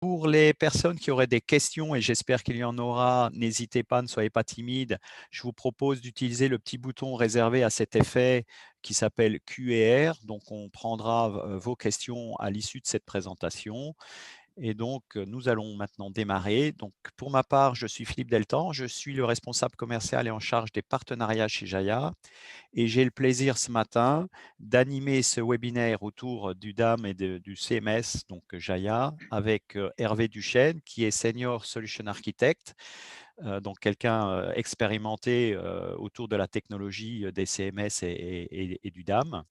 Pour les personnes qui auraient des questions, et j'espère qu'il y en aura, n'hésitez pas, ne soyez pas timides. Je vous propose d'utiliser le petit bouton réservé à cet effet qui s'appelle Q&R. Donc, on prendra vos questions à l'issue de cette présentation. Et donc, nous allons maintenant démarrer. Donc, pour ma part, je suis Philippe Deltan. Je suis le responsable commercial et en charge des partenariats chez Jaya. Et j'ai le plaisir ce matin d'animer ce webinaire autour du DAM et du CMS, donc Jaya, avec Hervé Duchesne, qui est Senior Solution Architect, donc quelqu'un expérimenté autour de la technologie des CMS et du DAM,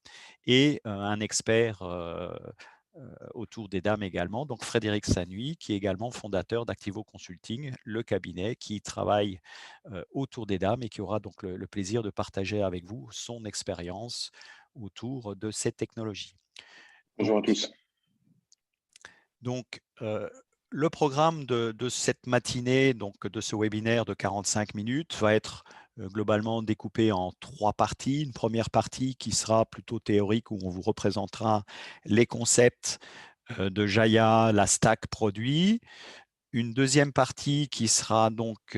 et un expert autour des dames également, donc Frédéric Sanui, qui est également fondateur d'Activo Consulting, le cabinet qui travaille autour des dames et qui aura donc le plaisir de partager avec vous son expérience autour de cette technologie. Bonjour à tous. Donc, le programme de cette matinée, donc de ce webinaire de 45 minutes, va être globalement découpé en 3 parties. Une première partie qui sera plutôt théorique, où on vous représentera les concepts de Jaya, la stack produit. Une deuxième partie qui sera donc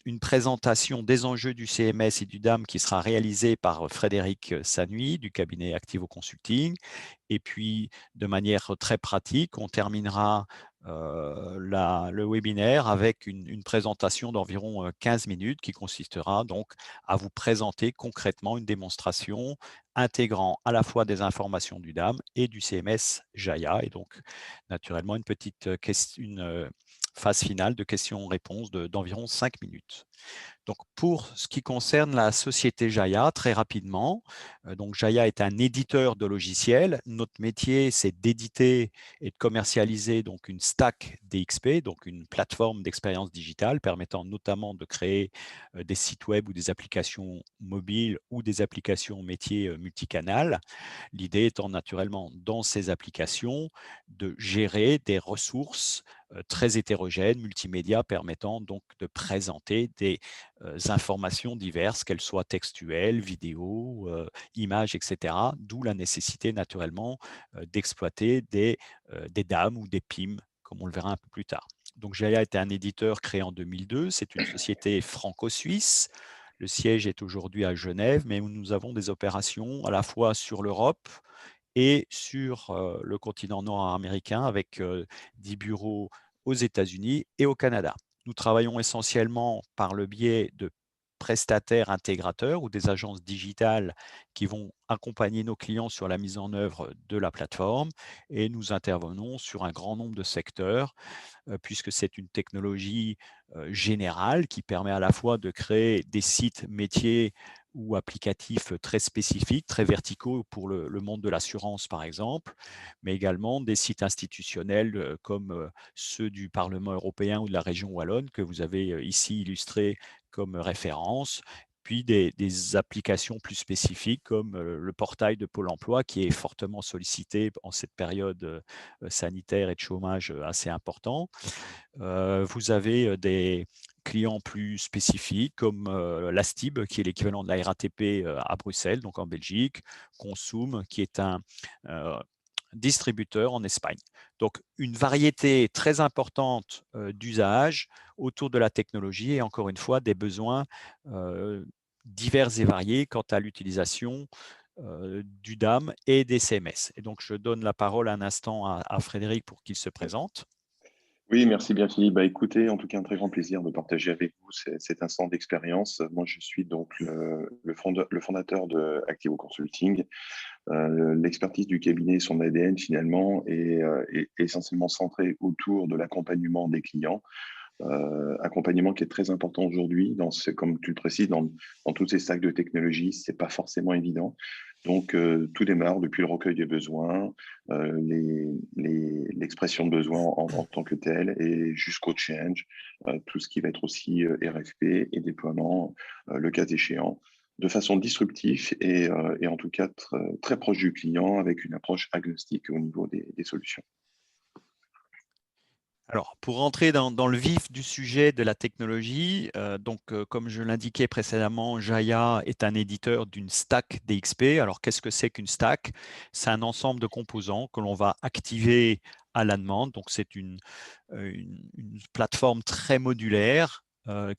une présentation des enjeux du CMS et du DAM qui sera réalisée par Frédéric Sanui du cabinet Activo Consulting. Et puis, de manière très pratique, on terminera le webinaire avec une présentation d'environ 15 minutes qui consistera donc à vous présenter concrètement une démonstration intégrant à la fois des informations du DAM et du CMS Jaya. Et donc, naturellement, une petite phase finale de questions-réponses d'environ 5 minutes. Donc, pour ce qui concerne la société Jaya, très rapidement, donc Jaya est un éditeur de logiciels. Notre métier, c'est d'éditer et de commercialiser donc une stack DXP, donc une plateforme d'expérience digitale permettant notamment de créer des sites web ou des applications mobiles ou des applications métiers multicanales. L'idée étant naturellement dans ces applications de gérer des ressources très hétérogènes, multimédia, permettant donc de présenter des informations diverses, qu'elles soient textuelles, vidéo, images, etc. D'où la nécessité naturellement d'exploiter des DAM ou des PIM, comme on le verra un peu plus tard. Donc Jaya était un éditeur créé en 2002, c'est une société franco-suisse. Le siège est aujourd'hui à Genève, mais nous avons des opérations à la fois sur l'Europe et sur le continent nord-américain avec 10 bureaux aux États-Unis et au Canada. Nous travaillons essentiellement par le biais de prestataires intégrateurs ou des agences digitales qui vont accompagner nos clients sur la mise en œuvre de la plateforme et nous intervenons sur un grand nombre de secteurs puisque c'est une technologie générale qui permet à la fois de créer des sites métiers ou applicatifs très spécifiques, très verticaux pour le monde de l'assurance par exemple, mais également des sites institutionnels comme ceux du Parlement européen ou de la région wallonne que vous avez ici illustrés comme référence, puis des applications plus spécifiques comme le portail de Pôle emploi qui est fortement sollicité en cette période sanitaire et de chômage assez important. Vous avez des clients plus spécifiques comme la STIB, qui est l'équivalent de la RATP à Bruxelles, donc en Belgique, Consum, qui est un distributeur en Espagne. Donc, une variété très importante d'usages autour de la technologie et encore une fois, des besoins divers et variés quant à l'utilisation du DAM et des CMS. Et donc, je donne la parole un instant à Frédéric pour qu'il se présente. Oui, merci bien Philippe. Bah, écoutez, en tout cas, un très grand plaisir de partager avec vous cet instant d'expérience. Moi, je suis donc le fondateur de Activo Consulting. L'expertise du cabinet, son ADN finalement, est essentiellement centrée autour de l'accompagnement des clients. Accompagnement qui est très important aujourd'hui, comme tu le précises, dans tous ces stacks de technologie, c'est pas forcément évident. Donc, tout démarre depuis le recueil des besoins, l'expression de besoins en tant que tel, et jusqu'au change, tout ce qui va être aussi RFP et déploiement, le cas échéant, de façon disruptive et en tout cas très proche du client, avec une approche agnostique au niveau des solutions. Alors, pour rentrer dans le vif du sujet de la technologie, comme je l'indiquais précédemment, Jaya est un éditeur d'une stack DXP. Alors, qu'est-ce que c'est qu'une stack? C'est un ensemble de composants que l'on va activer à la demande. Donc, c'est une plateforme très modulaire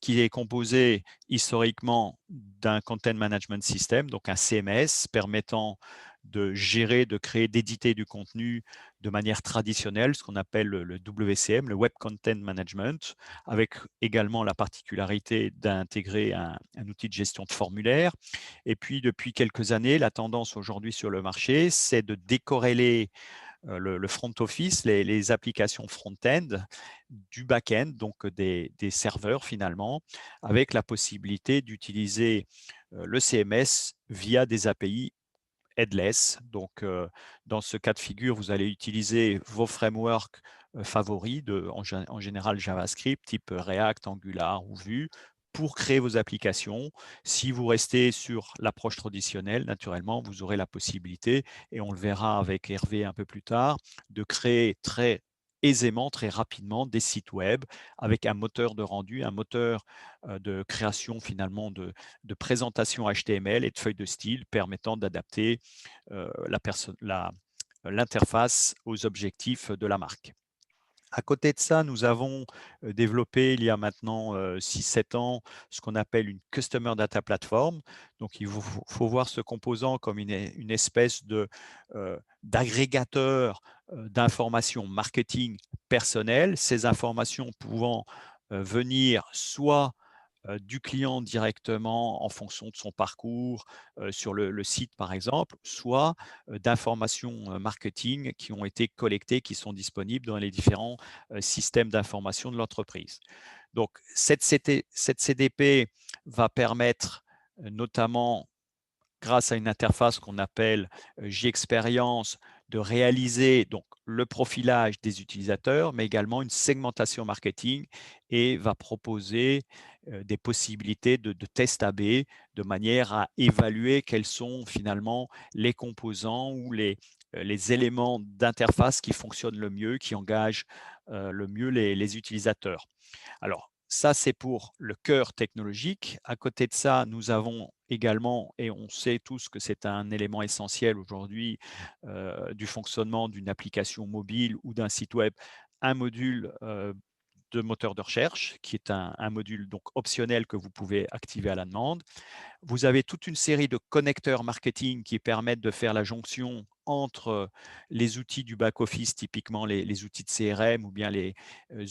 qui est composée historiquement d'un Content Management System, donc un CMS permettant de gérer, de créer, d'éditer du contenu de manière traditionnelle, ce qu'on appelle le WCM, le Web Content Management, avec également la particularité d'intégrer un outil de gestion de formulaire. Et puis, depuis quelques années, la tendance aujourd'hui sur le marché, c'est de décorréler le front office, les applications front-end du back-end, donc des serveurs finalement, avec la possibilité d'utiliser le CMS via des API headless. Donc, dans ce cas de figure, vous allez utiliser vos frameworks favoris, en général JavaScript, type React, Angular ou Vue, pour créer vos applications. Si vous restez sur l'approche traditionnelle, naturellement, vous aurez la possibilité, et on le verra avec Hervé un peu plus tard, de créer très aisément, très rapidement des sites web avec un moteur de rendu, un moteur de création finalement de présentation HTML et de feuilles de style permettant d'adapter l'interface aux objectifs de la marque. À côté de ça, nous avons développé il y a maintenant 6-7 ans ce qu'on appelle une Customer Data Platform. Donc, il faut voir ce composant comme une espèce d'agrégateur d'informations marketing personnelles, ces informations pouvant venir soit du client directement en fonction de son parcours sur le site par exemple, soit d'informations marketing qui ont été collectées, qui sont disponibles dans les différents systèmes d'information de l'entreprise. Donc cette CDP va permettre notamment grâce à une interface qu'on appelle J-Experience, de réaliser donc le profilage des utilisateurs, mais également une segmentation marketing et va proposer des possibilités de test A/B de manière à évaluer quels sont finalement les composants ou les éléments d'interface qui fonctionnent le mieux, qui engagent le mieux les utilisateurs. Alors, ça, c'est pour le cœur technologique. À côté de ça, nous avons également, et on sait tous que c'est un élément essentiel aujourd'hui du fonctionnement d'une application mobile ou d'un site web, un module de moteur de recherche, qui est un module donc optionnel que vous pouvez activer à la demande. Vous avez toute une série de connecteurs marketing qui permettent de faire la jonction entre les outils du back-office, typiquement les outils de CRM ou bien les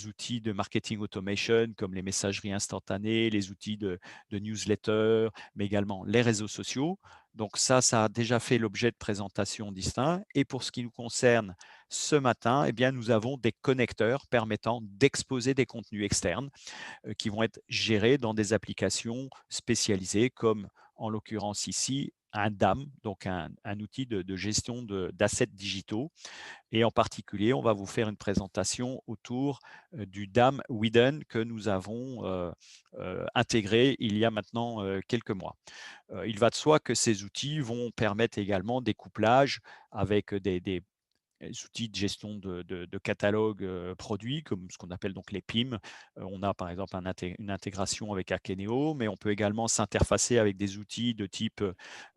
outils de marketing automation comme les messageries instantanées, les outils de newsletter, mais également les réseaux sociaux. Donc ça a déjà fait l'objet de présentations distinctes. Et pour ce qui nous concerne ce matin, eh bien, nous avons des connecteurs permettant d'exposer des contenus externes qui vont être gérés dans des applications spécialisées comme en l'occurrence ici un DAM, donc un outil de gestion d'assets digitaux. Et en particulier, on va vous faire une présentation autour du DAM Widen que nous avons intégré il y a maintenant quelques mois. Il va de soi que ces outils vont permettre également des couplages avec des outils de gestion de catalogue produits, comme ce qu'on appelle donc les PIM. On a par exemple une intégration avec Akeneo, mais on peut également s'interfacer avec des outils de type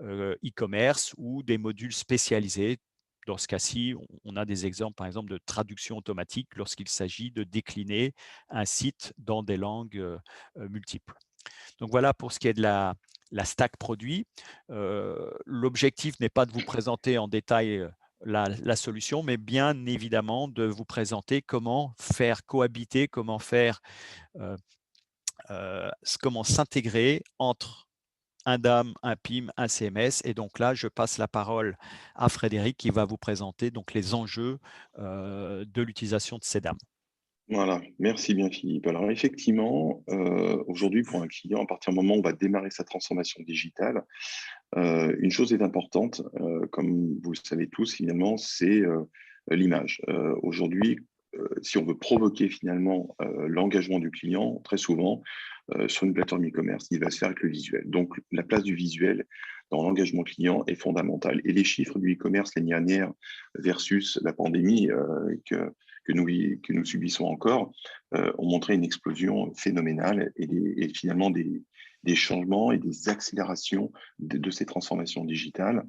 e-commerce ou des modules spécialisés. Dans ce cas-ci, on a des exemples, par exemple, de traduction automatique lorsqu'il s'agit de décliner un site dans des langues multiples. Donc voilà pour ce qui est de la stack produit. L'objectif n'est pas de vous présenter en détail la solution, mais bien évidemment de vous présenter comment faire cohabiter, comment comment s'intégrer entre un DAM, un PIM, un CMS. Et donc là, je passe la parole à Frédéric qui va vous présenter donc les enjeux de l'utilisation de ces DAM. Voilà, merci bien Philippe. Alors effectivement, aujourd'hui pour un client, à partir du moment où on va démarrer sa transformation digitale, une chose est importante, comme vous le savez tous finalement, c'est l'image. Aujourd'hui, si on veut provoquer finalement l'engagement du client, très souvent, sur une plateforme e-commerce, il va se faire avec le visuel. Donc la place du visuel dans l'engagement client est fondamentale. Et les chiffres du e-commerce l'année dernière versus la pandémie que nous subissons encore, ont montré une explosion phénoménale et finalement des changements et des accélérations de ces transformations digitales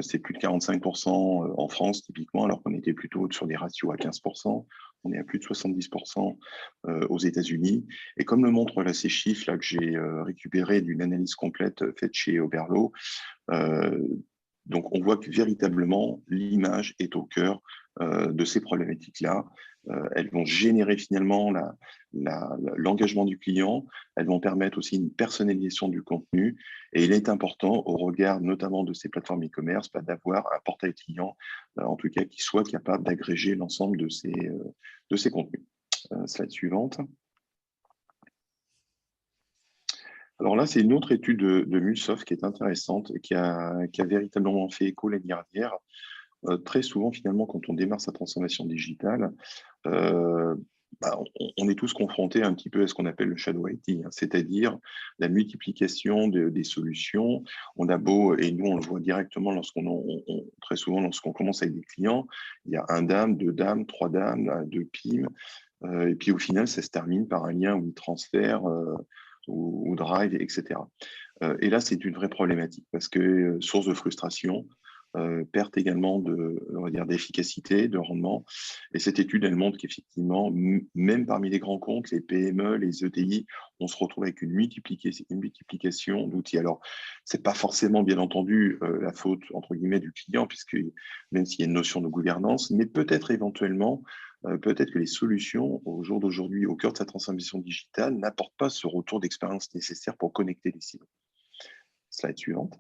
C'est plus de 45% en France typiquement, alors qu'on était plutôt sur des ratios à 15%. On est à plus de 70% aux États-Unis. Et comme le montrent là, ces chiffres là, que j'ai récupérés d'une analyse complète faite chez Oberlo, donc on voit que véritablement l'image est au cœur de ces problématiques-là. Elles vont générer finalement l'engagement du client, elles vont permettre aussi une personnalisation du contenu, et il est important, au regard notamment de ces plateformes e-commerce, d'avoir un portail client, en tout cas, qui soit capable d'agréger l'ensemble de ces contenus. Slide suivante. Alors là, c'est une autre étude de Mulsoft qui est intéressante et qui a véritablement fait écho l'année dernière. Très souvent, finalement, quand on démarre sa transformation digitale, on est tous confrontés un petit peu à ce qu'on appelle le shadow IT, hein, c'est-à-dire la multiplication des solutions. On a beau, et nous on le voit directement très souvent lorsqu'on commence avec des clients, il y a un DAM, deux DAM, trois DAM, deux PIM, et puis au final, ça se termine par un lien ou transfert ou Drive, etc. Et là, c'est une vraie problématique parce que source de frustration, perte également on va dire, d'efficacité, de rendement. Et cette étude, elle montre qu'effectivement, même parmi les grands comptes, les PME, les ETI, on se retrouve avec une multiplication d'outils. Alors, c'est pas forcément, bien entendu, la faute, entre guillemets, du client, puisque même s'il y a une notion de gouvernance, mais peut-être éventuellement, peut-être que les solutions, au jour d'aujourd'hui, au cœur de sa transformation digitale, n'apportent pas ce retour d'expérience nécessaire pour connecter les silos. Slide suivante.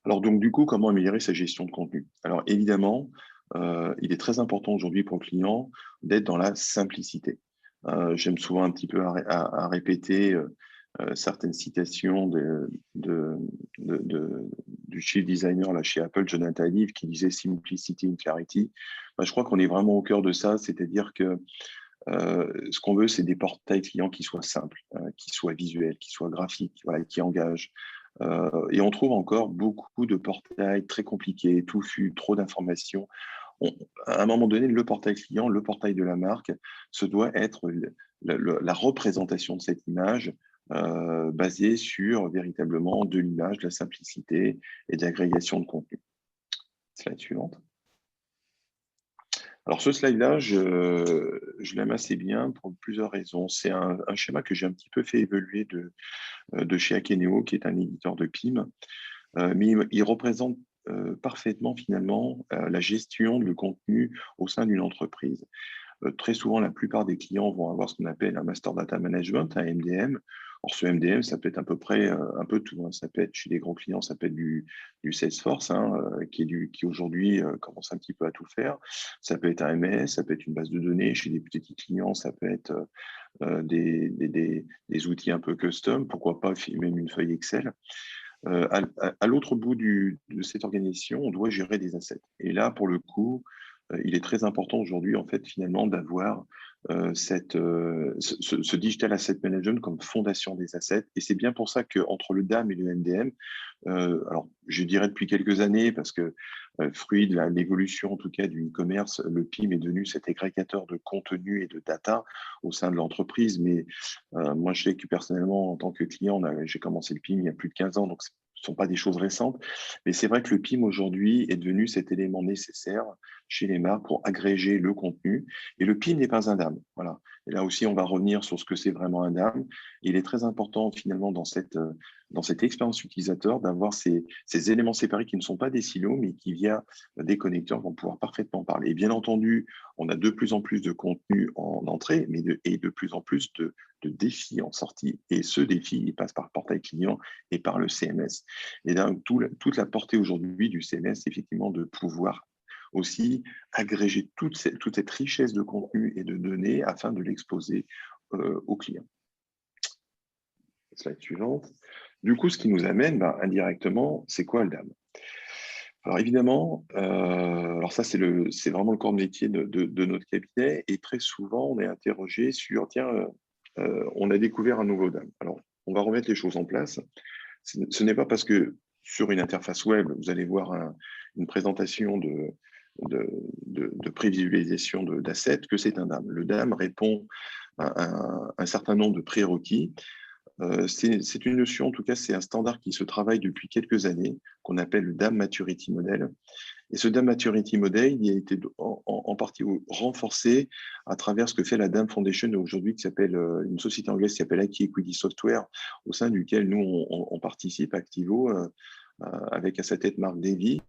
Alors donc du coup, comment améliorer sa gestion de contenu? Alors évidemment, il est très important aujourd'hui pour le client d'être dans la simplicité. J'aime souvent un petit peu à répéter certaines citations du chief designer là, chez Apple, Jonathan Ive, qui disait Simplicity and Clarity. Je crois qu'on est vraiment au cœur de ça, c'est-à-dire que ce qu'on veut, c'est des portails clients qui soient simples, qui soient visuels, qui soient graphiques, voilà, qui engagent. Et on trouve encore beaucoup de portails très compliqués, touffus, trop d'informations. À un moment donné, le portail client, le portail de la marque, ce doit être la représentation de cette image basée sur véritablement de l'image, de la simplicité et de l'agrégation de contenu. Slide suivante. Alors ce slide-là, je l'aime assez bien pour plusieurs raisons. C'est un schéma que j'ai un petit peu fait évoluer de chez Akeneo, qui est un éditeur de PIM, mais il représente parfaitement finalement la gestion du contenu au sein d'une entreprise. Très souvent, la plupart des clients vont avoir ce qu'on appelle un Master Data Management, un MDM. Or, ce MDM, ça peut être à peu près un peu tout, hein. Ça peut être chez des gros clients, ça peut être du Salesforce, hein, qui aujourd'hui commence un petit peu à tout faire. Ça peut être un MS, ça peut être une base de données. Chez des petits clients, ça peut être des outils un peu custom, pourquoi pas même une feuille Excel. À l'autre bout de cette organisation, on doit gérer des assets. Et là, pour le coup, il est très important aujourd'hui, en fait, finalement, d'avoir ce digital asset management comme fondation des assets. Et c'est bien pour ça qu'entre le DAM et le MDM, alors je dirais depuis quelques années, parce que fruit de l'évolution en tout cas du e-commerce, le PIM est devenu cet agrégateur de contenu et de data au sein de l'entreprise. Mais moi, je sais que personnellement, en tant que client, j'ai commencé le PIM il y a plus de 15 ans, donc ce ne sont pas des choses récentes. Mais c'est vrai que le PIM aujourd'hui est devenu cet élément nécessaire chez les marques pour agréger le contenu. Et le PIM n'est pas un DAM. Voilà. Et là aussi, on va revenir sur ce que c'est vraiment un DAM. Il est très important finalement dans cette expérience utilisateur d'avoir ces éléments séparés qui ne sont pas des silos, mais qui, via des connecteurs, vont pouvoir parfaitement parler. Et bien entendu, on a de plus en plus de contenu en entrée, et de plus en plus de défis en sortie. Et ce défi, il passe par le portail client et par le CMS. Et donc, toute la portée aujourd'hui du CMS, c'est effectivement de pouvoir aussi agréger toute cette richesse de contenu et de données afin de l'exposer aux clients. Slide suivante. Du coup, ce qui nous amène indirectement, c'est quoi le DAM? Alors évidemment, alors ça c'est vraiment le corps de métier de notre cabinet, et très souvent on est interrogé sur tiens, on a découvert un nouveau DAM. Alors on va remettre les choses en place. Ce n'est pas parce que sur une interface web vous allez voir une présentation de prévisualisation d'assets que c'est un DAM. Le DAM répond à un certain nombre de prérequis. C'est une notion, en tout cas, c'est un standard qui se travaille depuis quelques années, qu'on appelle le DAM Maturity Model. Et ce DAM Maturity Model, il a été en partie renforcé à travers ce que fait la DAM Foundation aujourd'hui, qui s'appelle une société anglaise qui s'appelle IT Equity Software, au sein duquel nous, on participe, Activo, avec à sa tête Marc Davy,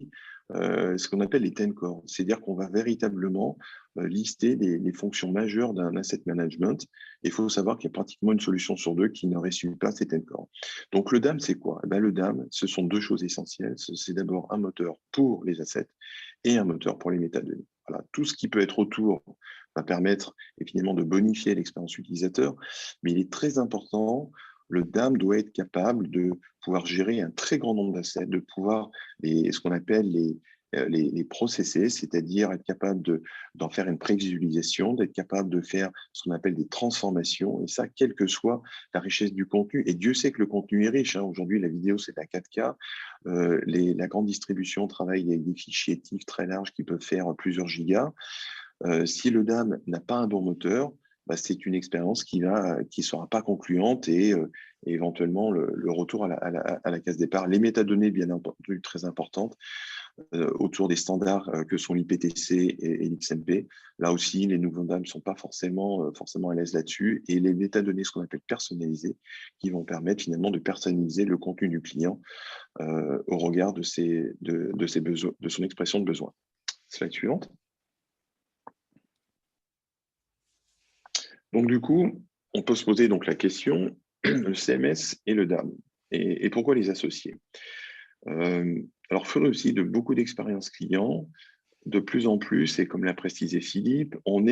ce qu'on appelle les 10 core. C'est-à-dire qu'on va véritablement lister les fonctions majeures d'un asset management. Il faut savoir qu'il y a pratiquement une solution sur deux qui ne réussit pas ces 10 core. Donc le DAM, c'est quoi? Le DAM, ce sont deux choses essentielles. C'est d'abord un moteur pour les assets et un moteur pour les métadonnées. Voilà. Tout ce qui peut être autour va permettre évidemment de bonifier l'expérience utilisateur, mais il est très important. Le DAM doit être capable de pouvoir gérer un très grand nombre d'assets, de pouvoir ce qu'on appelle les processer, c'est-à-dire être capable d'en faire une prévisualisation, d'être capable de faire ce qu'on appelle des transformations, et ça, quelle que soit la richesse du contenu. Et Dieu sait que le contenu est riche. Aujourd'hui, la vidéo, c'est à 4K. La grande distribution travaille avec des fichiers TIFF très larges qui peuvent faire plusieurs gigas. Si le DAM n'a pas un bon moteur, c'est une expérience qui sera pas concluante et éventuellement le retour à la case départ. Les métadonnées, bien entendu, très importantes autour des standards que sont l'IPTC et l'XMP. Là aussi, les nouveaux DAM ne sont pas forcément à l'aise là-dessus. Et les métadonnées, ce qu'on appelle personnalisées, qui vont permettre finalement de personnaliser le contenu du client au regard de ses besoins, de son expression de besoin. Slide suivante. Donc, du coup, on peut se poser donc la question, le CMS et le DAM, et pourquoi les associer? Alors, fort aussi de beaucoup d'expériences clients, de plus en plus, et comme l'a précisé Philippe, on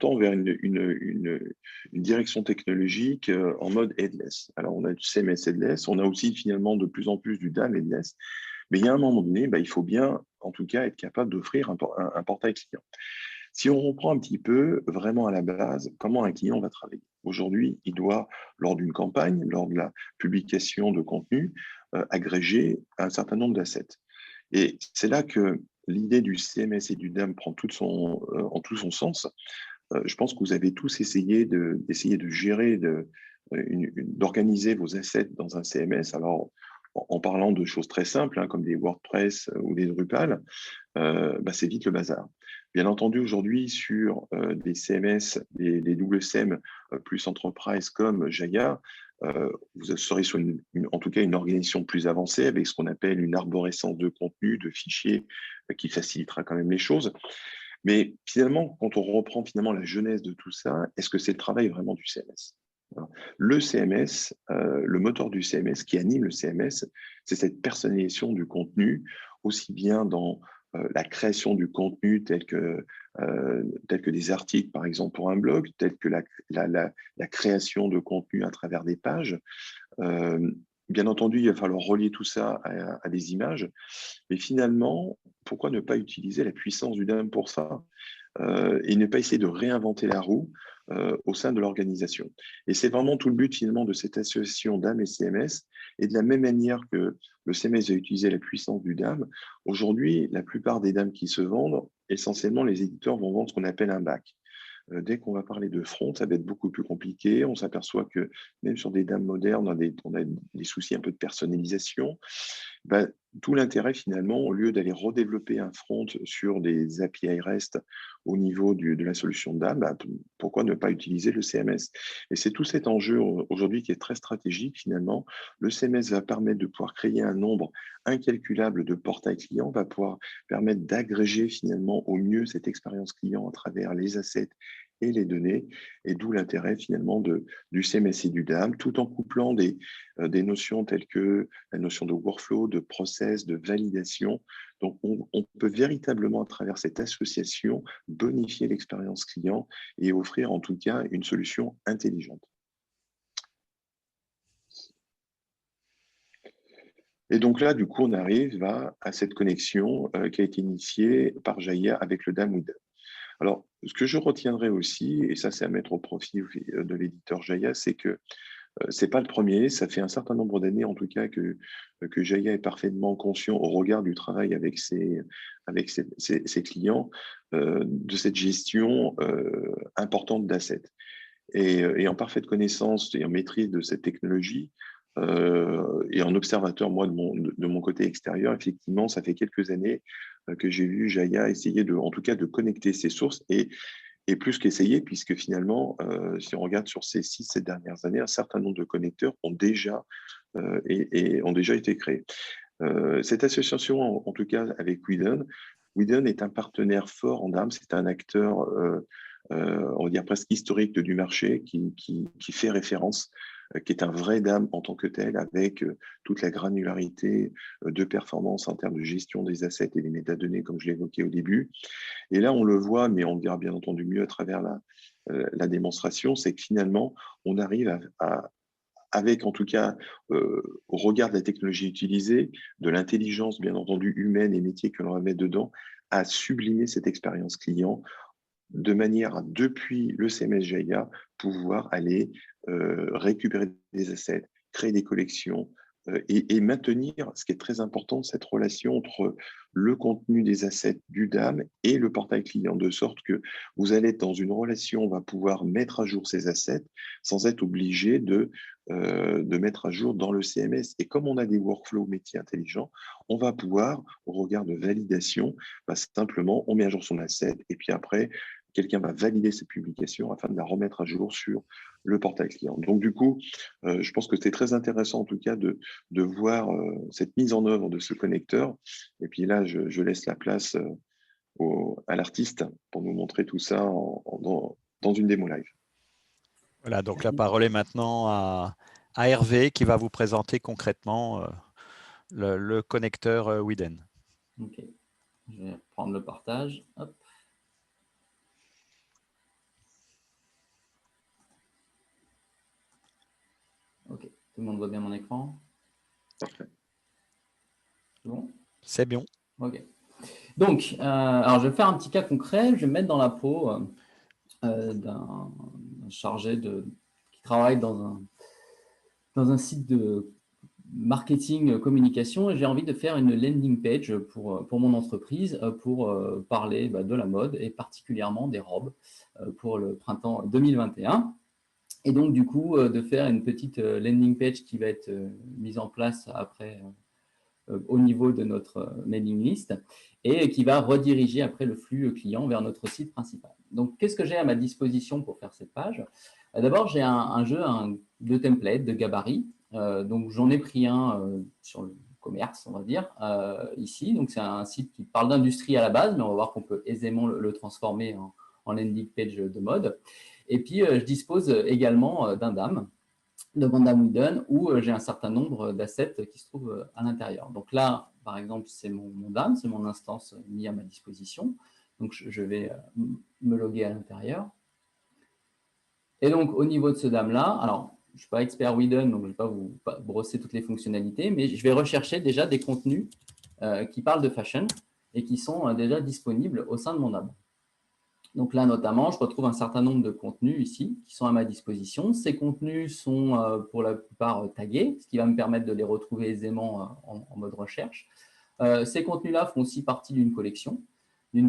tend vers une direction technologique en mode headless. Alors, on a du CMS headless, on a aussi finalement de plus en plus du DAM headless, mais il y a un moment donné, il faut bien, en tout cas, être capable d'offrir un portail client. Si on reprend un petit peu vraiment à la base, comment un client va travailler? Aujourd'hui, il doit, lors d'une campagne, lors de la publication de contenu, agréger un certain nombre d'assets. Et c'est là que l'idée du CMS et du DAM prend en tout son sens. Je pense que vous avez tous essayé de gérer, d'organiser vos assets dans un CMS. Alors, en parlant de choses très simples, comme des WordPress ou des Drupal, c'est vite le bazar. Bien entendu, aujourd'hui, sur des CMS, des WCM plus enterprise comme Jaya, vous serez sur en tout cas une organisation plus avancée avec ce qu'on appelle une arborescence de contenu, de fichiers qui facilitera quand même les choses. Mais finalement, quand on reprend finalement la genèse de tout ça, est-ce que c'est le travail vraiment du CMS? Le CMS, le moteur du CMS qui anime le CMS, c'est cette personnalisation du contenu, aussi bien dans la création du contenu tel que des articles, par exemple, pour un blog, tel que la création de contenu à travers des pages. Bien entendu, il va falloir relier tout ça à des images, mais finalement, pourquoi ne pas utiliser la puissance du DAM pour ça et ne pas essayer de réinventer la roue au sein de l'organisation. Et c'est vraiment tout le but finalement de cette association DAM et CMS. Et de la même manière que le CMS va utiliser la puissance du DAM, aujourd'hui, la plupart des DAM qui se vendent, essentiellement, les éditeurs vont vendre ce qu'on appelle un back. Dès qu'on va parler de front, ça va être beaucoup plus compliqué. On s'aperçoit que même sur des DAM modernes, on a des soucis un peu de personnalisation. Tout l'intérêt finalement, au lieu d'aller redévelopper un front sur des API REST au niveau de la solution DAM, pourquoi ne pas utiliser le CMS? Et c'est tout cet enjeu aujourd'hui qui est très stratégique finalement. Le CMS va permettre de pouvoir créer un nombre incalculable de portails clients, va pouvoir permettre d'agréger finalement au mieux cette expérience client à travers les assets et les données, et d'où l'intérêt finalement du CMS et du DAM, tout en couplant des notions telles que la notion de workflow, de process, de validation. Donc, on peut véritablement, à travers cette association, bonifier l'expérience client et offrir en tout cas une solution intelligente. Et donc là, du coup, on arrive à cette connexion qui a été initiée par Jaya avec le DAM ou DAM. Alors, ce que je retiendrai aussi, et ça c'est à mettre au profit de l'éditeur Jaya, c'est que ce n'est pas le premier, ça fait un certain nombre d'années en tout cas que Jaya est parfaitement conscient au regard du travail avec ses clients de cette gestion importante d'assets. Et en parfaite connaissance et en maîtrise de cette technologie, et en observateur, moi, de mon côté extérieur, effectivement, ça fait quelques années que j'ai vu Jaya essayer en tout cas, de connecter ses sources et plus qu'essayer, puisque finalement, si on regarde sur ces 6-7 dernières années, un certain nombre de connecteurs ont déjà, ont déjà été créés. Cette association, en tout cas avec Widen est un partenaire fort en DAM, c'est un acteur, on va dire presque historique du marché qui fait référence, qui est un vrai DAM en tant que tel, avec toute la granularité de performance en termes de gestion des assets et des métadonnées, comme je l'évoquais au début. Et là, on le voit, mais on le verra bien entendu mieux à travers la démonstration, c'est que finalement, on arrive avec en tout cas, au regard de la technologie utilisée, de l'intelligence bien entendu humaine et métier que l'on va mettre dedans, à sublimer cette expérience client de manière à, depuis le CMS Jaya, pouvoir aller récupérer des assets, créer des collections, et maintenir, ce qui est très important, cette relation entre le contenu des assets du DAM et le portail client, de sorte que vous allez être dans une relation, on va pouvoir mettre à jour ces assets sans être obligé de mettre à jour dans le CMS. Et comme on a des workflows métiers intelligents, on va pouvoir, au regard de validation, simplement, on met à jour son asset et puis après, quelqu'un va valider cette publication afin de la remettre à jour sur le portail client. Donc, du coup, je pense que c'est très intéressant, en tout cas, de voir cette mise en œuvre de ce connecteur. Et puis là, je laisse la place à l'artiste pour nous montrer tout ça dans une démo live. Voilà, donc la parole est maintenant à Hervé qui va vous présenter concrètement le connecteur Widen. Ok, je vais prendre le partage. Hop. Ok, tout le monde voit bien mon écran? Parfait. C'est bon? C'est bien. Ok. Donc, alors je vais faire un petit cas concret. Je vais me mettre dans la peau d'un chargé qui travaille dans un site de marketing communication et j'ai envie de faire une landing page pour mon entreprise pour parler de la mode et particulièrement des robes pour le printemps 2021. Et donc, du coup, de faire une petite landing page qui va être mise en place après au niveau de notre mailing list et qui va rediriger après le flux client vers notre site principal. Donc, qu'est-ce que j'ai à ma disposition pour faire cette page? D'abord, j'ai un jeu de templates, de gabarits. Donc, j'en ai pris un sur le commerce, on va dire, ici. Donc, c'est un site qui parle d'industrie à la base, mais on va voir qu'on peut aisément le transformer en landing page de mode. Et puis, je dispose également d'un DAM, de Van Widen, où j'ai un certain nombre d'assets qui se trouvent à l'intérieur. Donc là, par exemple, c'est mon DAM, c'est mon instance mis à ma disposition. Donc, je vais me loguer à l'intérieur. Et donc, au niveau de ce DAM-là, alors, je ne suis pas expert Widen, donc je ne vais pas vous brosser toutes les fonctionnalités, mais je vais rechercher déjà des contenus qui parlent de fashion et qui sont déjà disponibles au sein de mon DAM. Donc là, notamment, je retrouve un certain nombre de contenus ici qui sont à ma disposition. Ces contenus sont pour la plupart tagués, ce qui va me permettre de les retrouver aisément en mode recherche. Ces contenus-là font aussi partie d'une collection du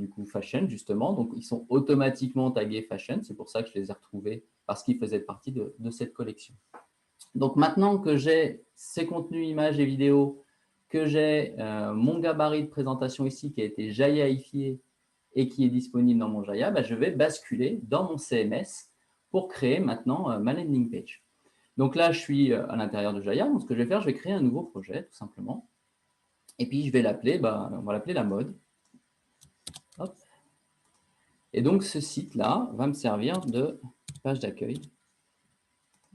coup fashion, justement. Donc, ils sont automatiquement tagués fashion. C'est pour ça que je les ai retrouvés parce qu'ils faisaient partie de cette collection. Donc, maintenant que j'ai ces contenus images et vidéos, que j'ai mon gabarit de présentation ici qui a été jaiaifié et qui est disponible dans mon Jaya, je vais basculer dans mon CMS pour créer maintenant ma landing page. Donc là, je suis à l'intérieur de Jaya. Donc, ce que je vais faire, je vais créer un nouveau projet, tout simplement. Et puis, je vais l'appeler, on va l'appeler la mode. Hop. Et donc, ce site-là va me servir de page d'accueil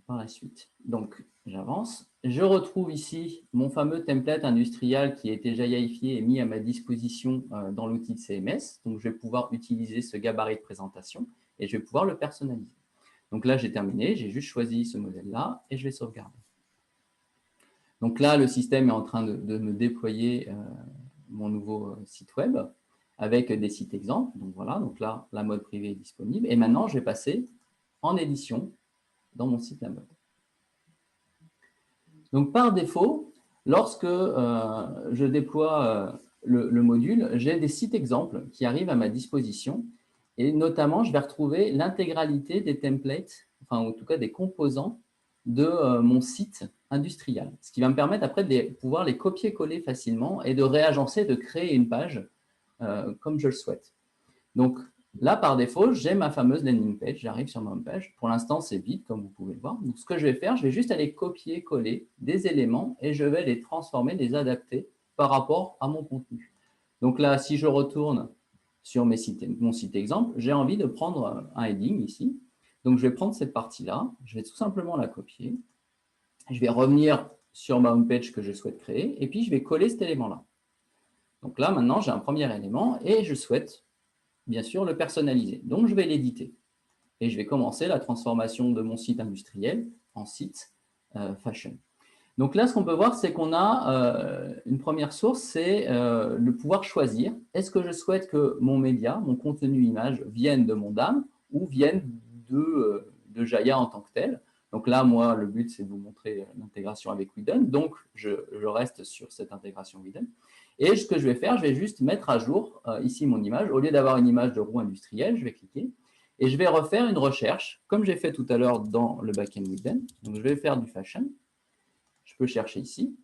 par la suite. Donc, j'avance. Je retrouve ici mon fameux template industriel qui a été jaiaifié et mis à ma disposition dans l'outil de CMS. Donc, je vais pouvoir utiliser ce gabarit de présentation et je vais pouvoir le personnaliser. Donc là, j'ai terminé. J'ai juste choisi ce modèle-là et je vais sauvegarder. Donc là, le système est en train de me déployer mon nouveau site web avec des sites exemples. Donc voilà, donc là, la mode privée est disponible. Et maintenant, je vais passer en édition dans mon site La Mode. Donc, par défaut, lorsque je déploie le module, j'ai des sites exemples qui arrivent à ma disposition Et notamment, je vais retrouver l'intégralité des templates, enfin en tout cas des composants de mon site industriel. Ce qui va me permettre après de pouvoir les copier-coller facilement et de réagencer, de créer une page comme je le souhaite. Donc là, par défaut, j'ai ma fameuse landing page. J'arrive sur ma home page. Pour l'instant, c'est vide, comme vous pouvez le voir. Donc, ce que je vais faire, je vais juste aller copier-coller des éléments et je vais les transformer, les adapter par rapport à mon contenu. Donc là, si je retourne sur mon site exemple, j'ai envie de prendre un heading ici. Donc, je vais prendre cette partie-là. Je vais tout simplement la copier. Je vais revenir sur ma home page que je souhaite créer et puis je vais coller cet élément-là. Donc là, maintenant, j'ai un premier élément et je souhaite bien sûr le personnaliser. Donc, je vais l'éditer. Et je vais commencer la transformation de mon site industriel en site fashion. Donc là, ce qu'on peut voir, c'est qu'on a une première source, c'est le pouvoir choisir. Est-ce que je souhaite que mon média, mon contenu image, vienne de Mondam ou vienne de Jaya en tant que tel? Donc là, moi, le but, c'est de vous montrer l'intégration avec Widen. Donc, je reste sur cette intégration Widen. Et ce que je vais faire, je vais juste mettre à jour ici mon image. Au lieu d'avoir une image de roue industrielle, je vais cliquer et je vais refaire une recherche, comme j'ai fait tout à l'heure dans le backend Widen. Donc, je vais faire du fashion. Je peux chercher ici.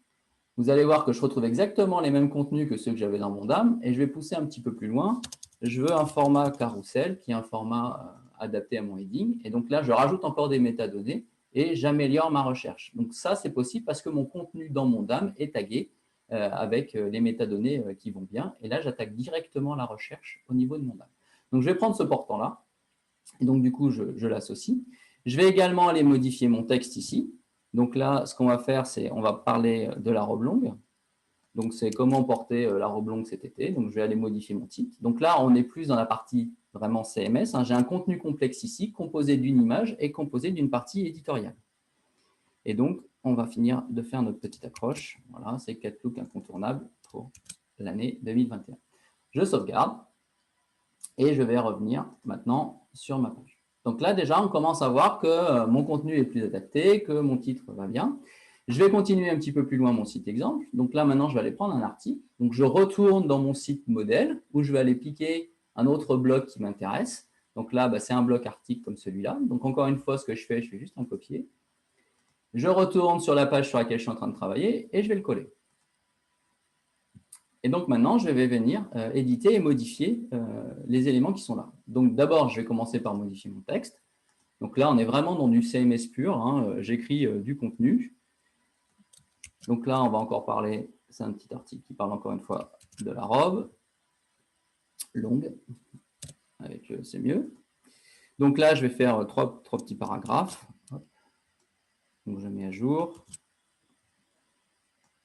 Vous allez voir que je retrouve exactement les mêmes contenus que ceux que j'avais dans Mondam. Et je vais pousser un petit peu plus loin. Je veux un format carrousel, qui est un format adapté à mon heading. Et donc là, je rajoute encore des métadonnées et j'améliore ma recherche. Donc ça, c'est possible parce que mon contenu dans Mondam est tagué avec les métadonnées qui vont bien. Et là, j'attaque directement la recherche au niveau de Mondam. Donc, je vais prendre ce portant-là. Et donc, du coup, je l'associe. Je vais également aller modifier mon texte ici. Donc là, ce qu'on va faire, c'est on va parler de la robe longue. Donc, c'est comment porter la robe longue cet été. Donc, je vais aller modifier mon titre. Donc là, on est plus dans la partie vraiment CMS. J'ai un contenu complexe ici, composé d'une image et composé d'une partie éditoriale. Et donc, on va finir de faire notre petite accroche. Voilà, c'est Catlook incontournable pour l'année 2021. Je sauvegarde et je vais revenir maintenant sur ma page. Donc là, déjà, on commence à voir que mon contenu est plus adapté, que mon titre va bien. Je vais continuer un petit peu plus loin mon site exemple. Donc là, maintenant, je vais aller prendre un article. Donc, je retourne dans mon site modèle où je vais aller piquer un autre bloc qui m'intéresse. Donc là, c'est un bloc article comme celui-là. Donc, encore une fois, ce que je fais juste un copier. Je retourne sur la page sur laquelle je suis en train de travailler et je vais le coller. Et donc maintenant, je vais venir éditer et modifier les éléments qui sont là. Donc d'abord, je vais commencer par modifier mon texte. Donc là, on est vraiment dans du CMS pur. Hein. J'écris du contenu. Donc là, on va encore parler, c'est un petit article qui parle encore une fois de la robe longue. Avec c'est mieux. Donc là, je vais faire trois petits paragraphes. Donc je mets à jour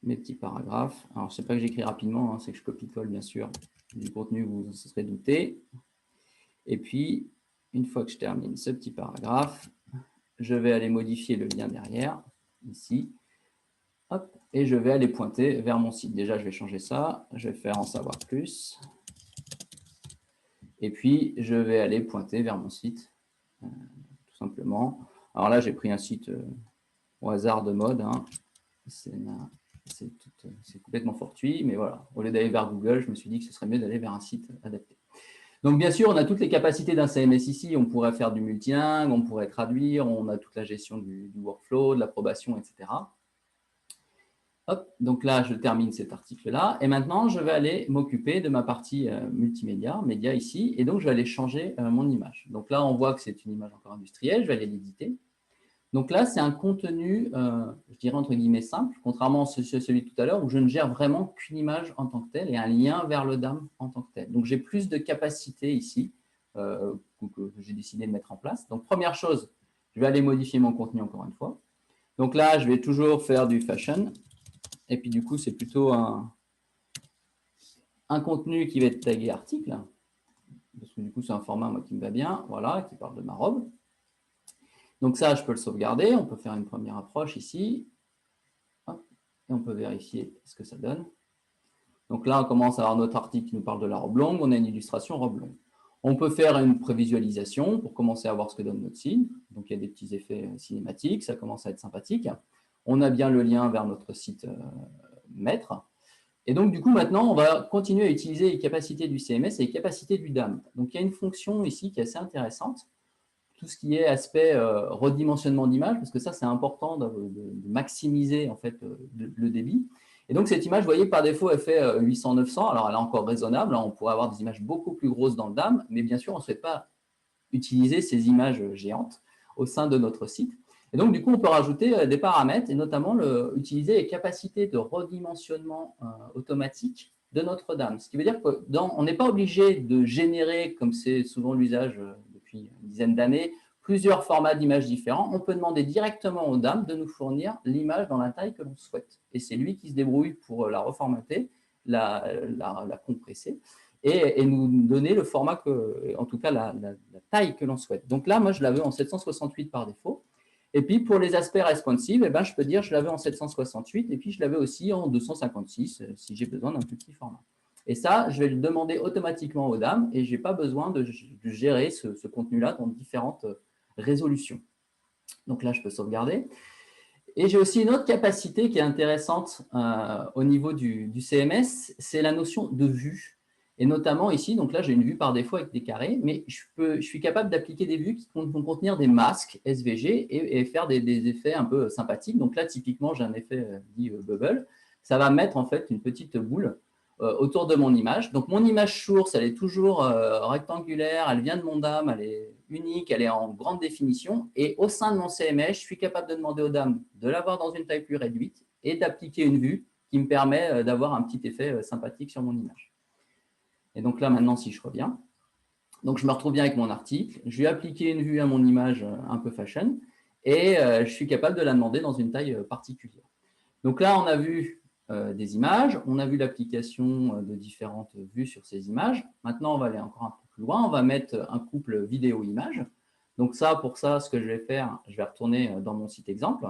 mes petits paragraphes. Alors, ce n'est pas que j'écris rapidement, hein, c'est que je copie-colle, bien sûr, du contenu, vous en serez douté. Et puis, une fois que je termine ce petit paragraphe, je vais aller modifier le lien derrière, ici. Hop, et je vais aller pointer vers mon site. Déjà, je vais changer ça. Je vais faire en savoir plus. Et puis, je vais aller pointer vers mon site, tout simplement. Alors là, j'ai pris un site au hasard de mode. Hein. C'est complètement fortuit, mais voilà. Au lieu d'aller vers Google, je me suis dit que ce serait mieux d'aller vers un site adapté. Donc, bien sûr, on a toutes les capacités d'un CMS ici. On pourrait faire du multilingue, on pourrait traduire, on a toute la gestion du workflow, de l'approbation, etc. Hop, donc là, je termine cet article-là. Et maintenant, je vais aller m'occuper de ma partie multimédia, média ici. Et donc, je vais aller changer mon image. Donc là, on voit que c'est une image encore industrielle. Je vais aller l'éditer. Donc là, c'est un contenu, je dirais entre guillemets simple, contrairement à celui de tout à l'heure, où je ne gère vraiment qu'une image en tant que telle et un lien vers le DAM en tant que tel. Donc, j'ai plus de capacité ici que j'ai décidé de mettre en place. Donc, première chose, je vais aller modifier mon contenu encore une fois. Donc là, je vais toujours faire du fashion. Et puis, du coup, c'est plutôt un contenu qui va être tagué article. Parce que du coup, c'est un format moi, qui me va bien, voilà, qui parle de ma robe. Donc ça, je peux le sauvegarder. On peut faire une première approche ici. Hop, et on peut vérifier ce que ça donne. Donc là, on commence à avoir notre article qui nous parle de la robe longue. On a une illustration robe longue. On peut faire une prévisualisation pour commencer à voir ce que donne notre site. Donc, il y a des petits effets cinématiques. Ça commence à être sympathique. On a bien le lien vers notre site maître. Et donc, du coup, maintenant, on va continuer à utiliser les capacités du CMS et les capacités du DAM. Donc, il y a une fonction ici qui est assez intéressante. Tout ce qui est aspect redimensionnement d'image, parce que ça, c'est important de maximiser en fait, le débit. Et donc, cette image, vous voyez, par défaut, elle fait 800-900. Alors, elle est encore raisonnable. On pourrait avoir des images beaucoup plus grosses dans le DAM, mais bien sûr, on ne souhaite pas utiliser ces images géantes au sein de notre site. Et donc, du coup, on peut rajouter des paramètres et notamment utiliser les capacités de redimensionnement automatique de notre DAM. Ce qui veut dire qu'on n'est pas obligé de générer, comme c'est souvent l'usage depuis une dizaine d'années, plusieurs formats d'images différents. On peut demander directement au DAM de nous fournir l'image dans la taille que l'on souhaite. Et c'est lui qui se débrouille pour la reformater, la compresser et nous donner le format, en tout cas la taille que l'on souhaite. Donc là, moi, je la veux en 768 par défaut. Et puis, pour les aspects responsive, je peux dire je la veux en 768 et puis je la veux aussi en 256 si j'ai besoin d'un plus petit format. Et ça, je vais le demander automatiquement aux dames et je n'ai pas besoin de gérer ce contenu-là dans différentes résolutions. Donc là, je peux sauvegarder. Et j'ai aussi une autre capacité qui est intéressante au niveau du CMS, c'est la notion de vue. Et notamment ici, donc là, j'ai une vue par défaut avec des carrés, mais je suis capable d'appliquer des vues qui vont contenir des masques SVG et faire des effets un peu sympathiques. Donc là, typiquement, j'ai un effet dit bubble. Ça va mettre en fait une petite boule autour de mon image. Donc, mon image source, elle est toujours rectangulaire, elle vient de mon DAM, elle est unique, elle est en grande définition. Et au sein de mon CMS, je suis capable de demander au DAM de l'avoir dans une taille plus réduite et d'appliquer une vue qui me permet d'avoir un petit effet sympathique sur mon image. Et donc là, maintenant, si je reviens, donc je me retrouve bien avec mon article, je vais appliquer une vue à mon image un peu fashion et je suis capable de la demander dans une taille particulière. Donc là, on a vu des images, on a vu l'application de différentes vues sur ces images. Maintenant, on va aller encore un peu plus loin, on va mettre un couple vidéo-image. Donc ça, pour ça, ce que je vais faire, je vais retourner dans mon site exemple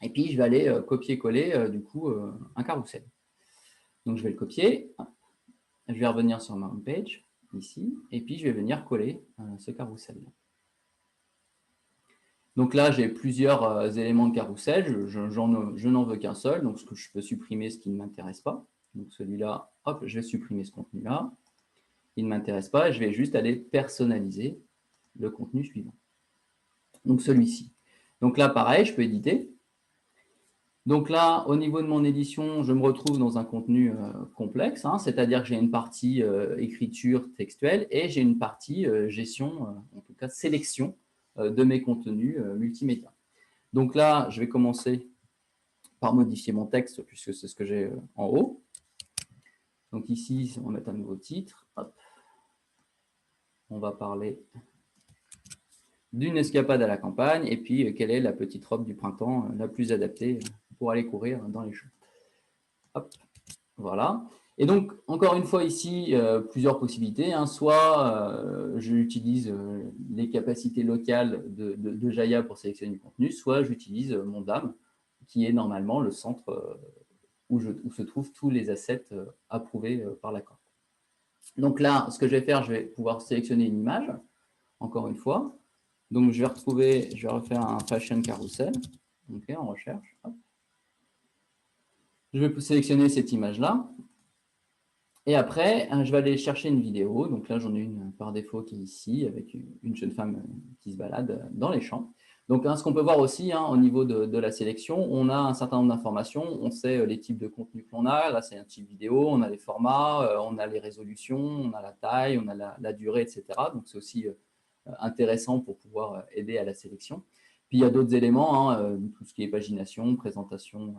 et puis je vais aller copier-coller du coup un carrousel. Donc je vais le copier. Je vais revenir sur ma home page, ici, et puis je vais venir coller ce carrousel. Donc là, j'ai plusieurs éléments de carrousel, je n'en veux qu'un seul, donc je peux supprimer ce qui ne m'intéresse pas. Donc celui-là, hop, je vais supprimer ce contenu-là. Il ne m'intéresse pas, et je vais juste aller personnaliser le contenu suivant. Donc celui-ci. Donc là, pareil, je peux éditer. Donc là, au niveau de mon édition, je me retrouve dans un contenu complexe, c'est-à-dire que j'ai une partie écriture textuelle et j'ai une partie gestion, en tout cas sélection de mes contenus multimédia. Donc là, je vais commencer par modifier mon texte puisque c'est ce que j'ai en haut. Donc ici, on va mettre un nouveau titre. Hop. On va parler d'une escapade à la campagne et puis quelle est la petite robe du printemps la plus adaptée pour aller courir dans les champs. Hop, voilà. Et donc, encore une fois ici, plusieurs possibilités. Soit j'utilise les capacités locales de Jaya pour sélectionner du contenu, soit j'utilise mon DAM, qui est normalement le centre où se trouvent tous les assets approuvés par l'accord. Donc là, ce que je vais faire, je vais pouvoir sélectionner une image, encore une fois. Donc, je vais refaire un fashion carousel, en recherche. Hop. Je vais sélectionner cette image-là. Et après, je vais aller chercher une vidéo. Donc là, j'en ai une par défaut qui est ici, avec une jeune femme qui se balade dans les champs. Donc, ce qu'on peut voir aussi au niveau de la sélection, on a un certain nombre d'informations. On sait les types de contenus que l'on a. Là, c'est un type vidéo. On a les formats, on a les résolutions, on a la taille, on a la durée, etc. Donc, c'est aussi intéressant pour pouvoir aider à la sélection. Puis, il y a d'autres éléments, tout ce qui est pagination, présentation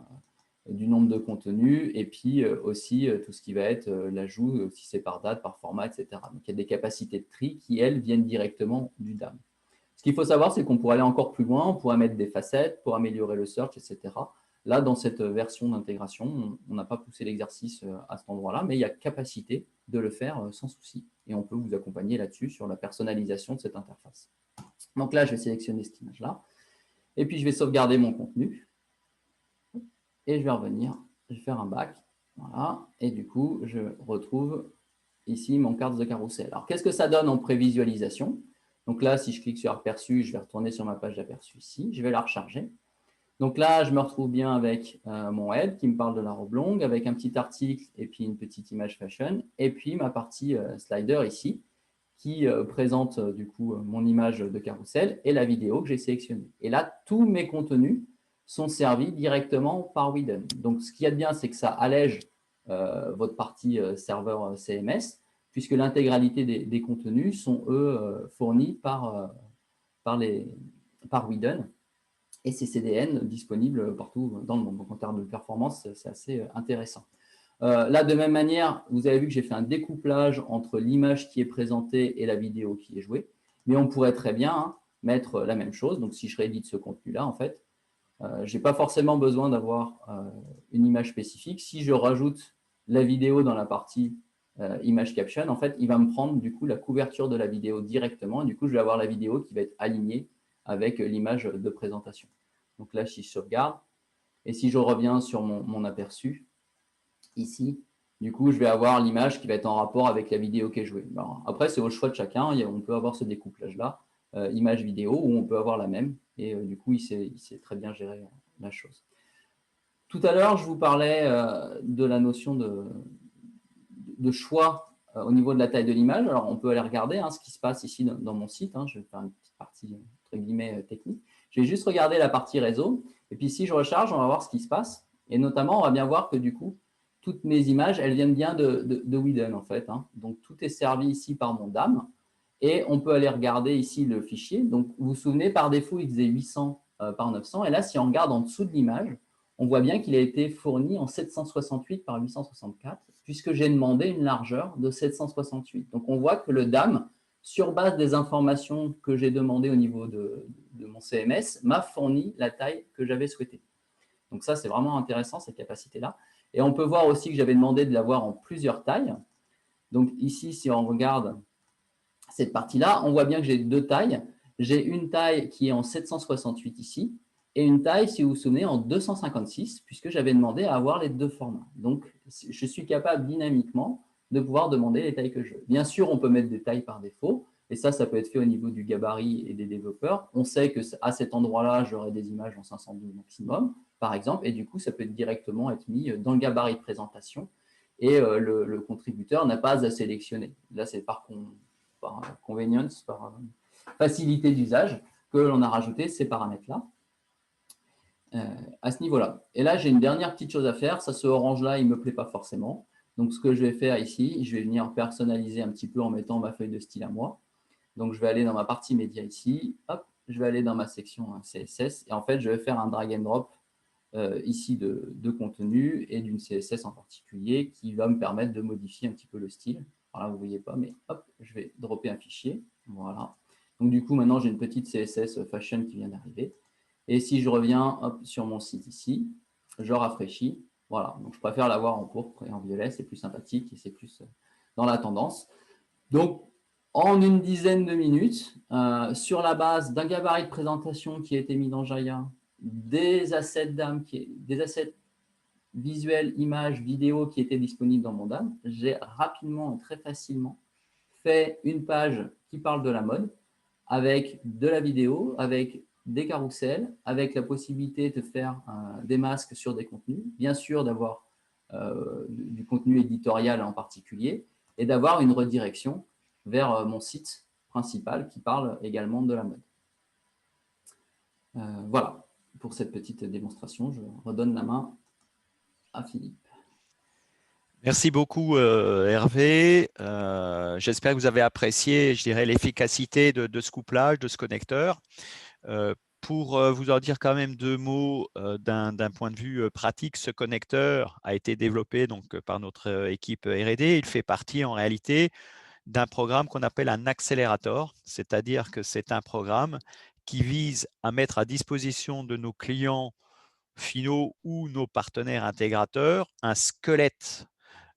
du nombre de contenus, et puis aussi tout ce qui va être l'ajout, si c'est par date, par format, etc. Donc, il y a des capacités de tri qui, elles, viennent directement du DAM. Ce qu'il faut savoir, c'est qu'on pourrait aller encore plus loin, on pourrait mettre des facettes pour améliorer le search, etc. Là, dans cette version d'intégration, on n'a pas poussé l'exercice à cet endroit-là, mais il y a capacité de le faire sans souci. Et on peut vous accompagner là-dessus sur la personnalisation de cette interface. Donc là, je vais sélectionner cette image-là. Et puis, je vais sauvegarder mon contenu. Et je vais revenir, je vais faire un back. Voilà. Et du coup, je retrouve ici mon carte de carrousel. Alors, qu'est-ce que ça donne en prévisualisation? Donc là, si je clique sur aperçu, je vais retourner sur ma page d'aperçu ici. Je vais la recharger. Donc là, je me retrouve bien avec mon head qui me parle de la robe longue, avec un petit article et puis une petite image fashion, et puis ma partie slider ici, qui présente du coup mon image de carrousel et la vidéo que j'ai sélectionnée. Et là, tous mes contenus sont servis directement par Widen. Donc, ce qu'il y a de bien, c'est que ça allège votre partie serveur CMS, puisque l'intégralité des contenus sont, eux, fournis par Widen et ces CDN disponibles partout dans le monde. Donc, en termes de performance, c'est assez intéressant. Là, de même manière, vous avez vu que j'ai fait un découplage entre l'image qui est présentée et la vidéo qui est jouée. Mais on pourrait très bien mettre la même chose. Donc, si je réédite ce contenu-là, en fait, je n'ai pas forcément besoin d'avoir une image spécifique. Si je rajoute la vidéo dans la partie image caption, en fait, il va me prendre du coup la couverture de la vidéo directement. Du coup, je vais avoir la vidéo qui va être alignée avec l'image de présentation. Donc là, si je sauvegarde, et si je reviens sur mon aperçu, ici, du coup, je vais avoir l'image qui va être en rapport avec la vidéo qui est jouée. Alors, après, c'est au choix de chacun. On peut avoir ce découplage-là, image-vidéo, ou on peut avoir la même. Et du coup, il sait très bien gérer la chose. Tout à l'heure, je vous parlais de la notion de choix au niveau de la taille de l'image. Alors, on peut aller regarder ce qui se passe ici dans mon site. Je vais faire une petite partie, entre guillemets, technique. Je vais juste regarder la partie réseau. Et puis, si je recharge, on va voir ce qui se passe. Et notamment, on va bien voir que du coup, toutes mes images, elles viennent bien de Widen, en fait. Donc, tout est servi ici par mon DAM. Et on peut aller regarder ici le fichier. Donc, vous vous souvenez, par défaut, il faisait 800 par 900. Et là, si on regarde en dessous de l'image, on voit bien qu'il a été fourni en 768 par 864, puisque j'ai demandé une largeur de 768. Donc, on voit que le DAM, sur base des informations que j'ai demandées au niveau de mon CMS, m'a fourni la taille que j'avais souhaitée. Donc ça, c'est vraiment intéressant, cette capacité-là. Et on peut voir aussi que j'avais demandé de l'avoir en plusieurs tailles. Donc ici, si on regarde cette partie-là, on voit bien que j'ai deux tailles. J'ai une taille qui est en 768 ici, et une taille, si vous vous souvenez, en 256, puisque j'avais demandé à avoir les deux formats. Donc, je suis capable dynamiquement de pouvoir demander les tailles que je veux. Bien sûr, on peut mettre des tailles par défaut, et ça peut être fait au niveau du gabarit et des développeurs. On sait qu'à cet endroit-là, j'aurai des images en 512 maximum, par exemple, et du coup, ça peut directement être mis dans le gabarit de présentation, et le contributeur n'a pas à sélectionner. Là, c'est par convenience, par facilité d'usage, que l'on a rajouté ces paramètres-là à ce niveau-là. Et là, j'ai une dernière petite chose à faire. Ça, ce orange-là, il ne me plaît pas forcément. Donc, ce que je vais faire ici, je vais venir personnaliser un petit peu en mettant ma feuille de style à moi. Donc, je vais aller dans ma partie média ici. Hop, je vais aller dans ma section CSS. Et en fait, je vais faire un drag and drop ici de contenu et d'une CSS en particulier qui va me permettre de modifier un petit peu le style. Alors là, vous ne voyez pas, mais hop, je vais dropper un fichier. Voilà. Donc, du coup, maintenant, j'ai une petite CSS fashion qui vient d'arriver. Et si je reviens sur mon site ici, je rafraîchis. Voilà, donc je préfère l'avoir en pourpre et en violet, c'est plus sympathique et c'est plus dans la tendance. Donc, en une dizaine de minutes, sur la base d'un gabarit de présentation qui a été mis dans Jaya, des assets DAM, des assets visuels, images, vidéos qui étaient disponibles dans mon DAM, j'ai rapidement et très facilement fait une page qui parle de la mode avec de la vidéo, avec des carousels, avec la possibilité de faire des masques sur des contenus, bien sûr d'avoir du contenu éditorial en particulier, et d'avoir une redirection vers mon site principal qui parle également de la mode. Voilà pour cette petite démonstration. Je redonne la main à Philippe. Merci beaucoup Hervé. J'espère que vous avez apprécié, je dirais, l'efficacité de ce couplage, de ce connecteur. Pour vous en dire quand même deux mots d'un point de vue pratique, ce connecteur a été développé donc, par notre équipe R&D. Il fait partie en réalité d'un programme qu'on appelle un accélérateur, c'est-à-dire que c'est un programme qui vise à mettre à disposition de nos clients finaux ou nos partenaires intégrateurs un squelette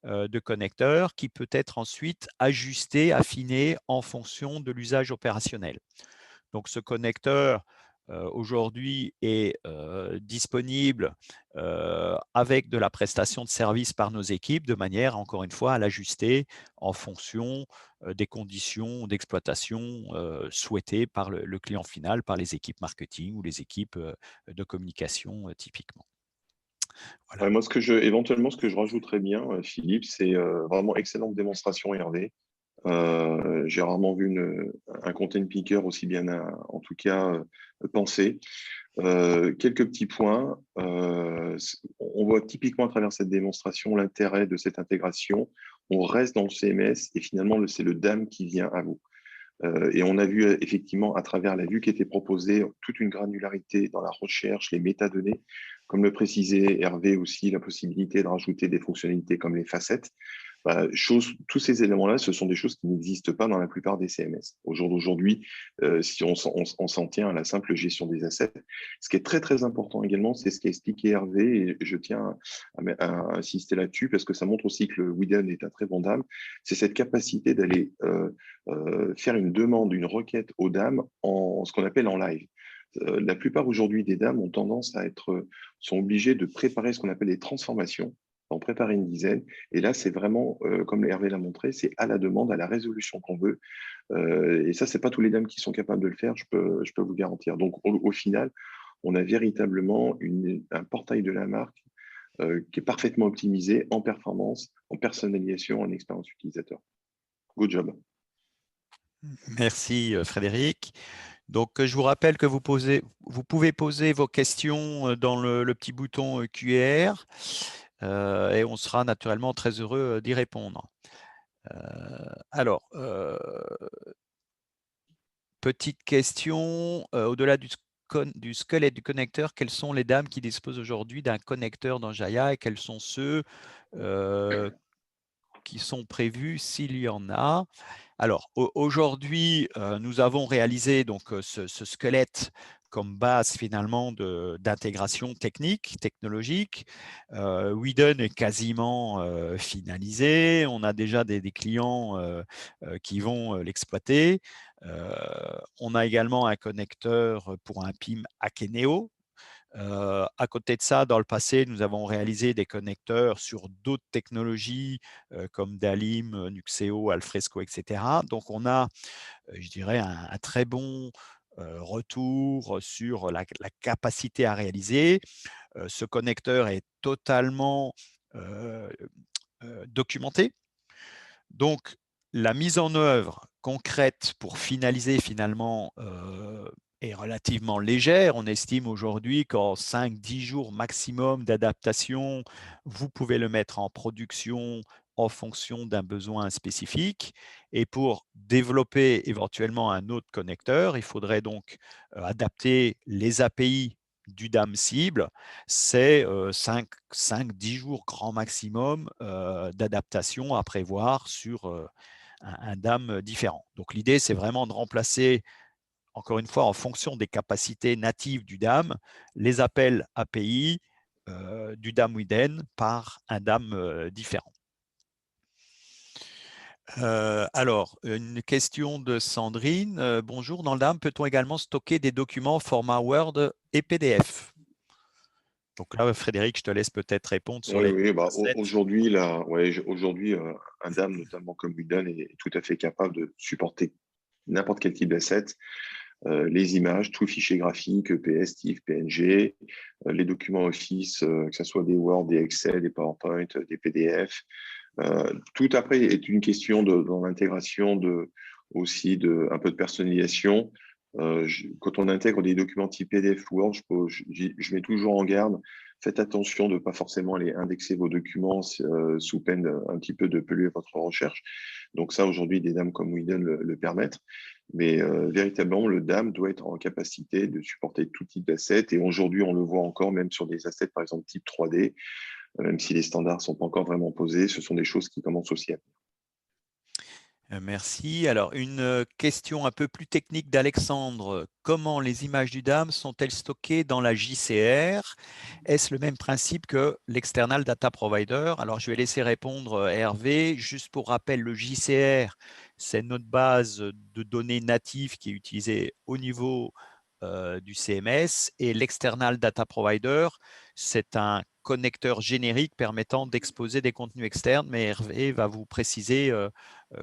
de connecteurs qui peut être ensuite ajusté, affiné en fonction de l'usage opérationnel. Donc ce connecteur aujourd'hui est disponible avec de la prestation de service par nos équipes, de manière, encore une fois, à l'ajuster en fonction des conditions d'exploitation souhaitées par le client final, par les équipes marketing ou les équipes de communication typiquement. Voilà. Ouais, moi, éventuellement, ce que je rajouterais bien, Philippe, c'est vraiment excellente démonstration Hervé. J'ai rarement vu un content picker aussi bien, en tout cas, pensé. Quelques petits points. On voit typiquement à travers cette démonstration l'intérêt de cette intégration. On reste dans le CMS et finalement, c'est le DAM qui vient à vous. Et on a vu effectivement à travers la vue qui était proposée toute une granularité dans la recherche, les métadonnées, comme le précisait Hervé aussi, la possibilité de rajouter des fonctionnalités comme les facettes. Tous ces éléments-là, ce sont des choses qui n'existent pas dans la plupart des CMS. Au jour d'aujourd'hui, si on s'en tient à la simple gestion des assets, ce qui est très très important également, c'est ce qu'a expliqué Hervé, et je tiens à insister là-dessus parce que ça montre aussi que le Widen est un très bon DAM, c'est cette capacité d'aller faire une demande, une requête aux DAM en ce qu'on appelle en live. La plupart aujourd'hui des DAM ont tendance sont obligés de préparer ce qu'on appelle les transformations, en préparer une dizaine. Et là, c'est vraiment, comme Hervé l'a montré, c'est à la demande, à la résolution qu'on veut. Et ça, c'est pas tous les DAM qui sont capables de le faire, je peux vous garantir. Donc, au final, on a véritablement un portail de la marque qui est parfaitement optimisé en performance, en personnalisation, en expérience utilisateur. Good job. Merci Frédéric. Donc, je vous rappelle que vous pouvez poser vos questions dans le petit bouton QR et on sera naturellement très heureux d'y répondre. Alors, petite question, au-delà du squelette du connecteur, quelles sont les DAM qui disposent aujourd'hui d'un connecteur dans Jaya et quels sont ceux qui sont prévus s'il y en a? Alors, aujourd'hui, nous avons réalisé donc, ce squelette comme base finalement d'intégration technologique. Widen est quasiment finalisé. On a déjà des clients qui vont l'exploiter. On a également un connecteur pour un PIM Akeneo. À côté de ça, dans le passé, nous avons réalisé des connecteurs sur d'autres technologies comme Dalim, Nuxeo, Alfresco, etc. Donc, on a, je dirais, un très bon retour sur la capacité à réaliser. Ce connecteur est totalement documenté. Donc, la mise en œuvre concrète pour finaliser finalement est relativement légère. On estime aujourd'hui qu'en 5-10 jours maximum d'adaptation, vous pouvez le mettre en production en fonction d'un besoin spécifique. Et pour développer éventuellement un autre connecteur, il faudrait donc adapter les API du DAM cible. C'est 5-10 jours grand maximum d'adaptation à prévoir sur un DAM différent. Donc l'idée, c'est vraiment de remplacer, encore une fois, en fonction des capacités natives du DAM, les appels API du DAM Widen par un DAM différent. Alors, une question de Sandrine. Bonjour, dans le DAM, peut-on également stocker des documents au format Word et PDF? Donc là, Frédéric, je te laisse peut-être répondre sur les aujourd'hui, un DAM, notamment comme Widen, est tout à fait capable de supporter n'importe quel type d'asset. Les images, tout fichier graphique, EPS, TIFF, PNG, les documents Office, que ce soit des Word, des Excel, des PowerPoint, des PDF. Tout après est une question dans l'intégration aussi un peu de personnalisation. Quand on intègre des documents type PDF Word, je mets toujours en garde. Faites attention de ne pas forcément aller indexer vos documents sous peine un petit peu de polluer votre recherche. Donc ça, aujourd'hui, des DAM comme Widen le permettent. Mais véritablement, le DAM doit être en capacité de supporter tout type d'assets. Et aujourd'hui, on le voit encore, même sur des assets, par exemple, type 3D, même si les standards ne sont pas encore vraiment posés, ce sont des choses qui commencent aussi à venir. Merci. Alors, une question un peu plus technique d'Alexandre. Comment les images du DAM sont-elles stockées dans la JCR? Est-ce le même principe que l'External Data Provider? Alors, je vais laisser répondre Hervé. Juste pour rappel, le JCR, c'est notre base de données native qui est utilisée au niveau du CMS, et l'External Data Provider, c'est un connecteur générique permettant d'exposer des contenus externes, mais Hervé va vous préciser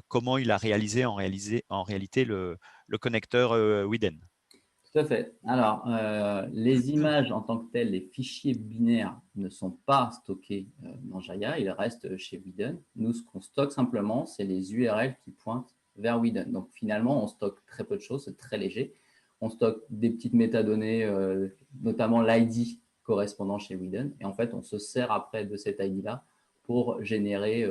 comment il a réalisé en réalité le connecteur Widen. Tout à fait. Alors, les images en tant que telles, les fichiers binaires ne sont pas stockés dans Jaya, ils restent chez Widen. Nous, ce qu'on stocke simplement, c'est les URL qui pointent vers Widen. Donc, finalement, on stocke très peu de choses, c'est très léger. On stocke des petites métadonnées, notamment l'ID correspondant chez Widen. Et en fait, on se sert après de cet ID-là pour générer,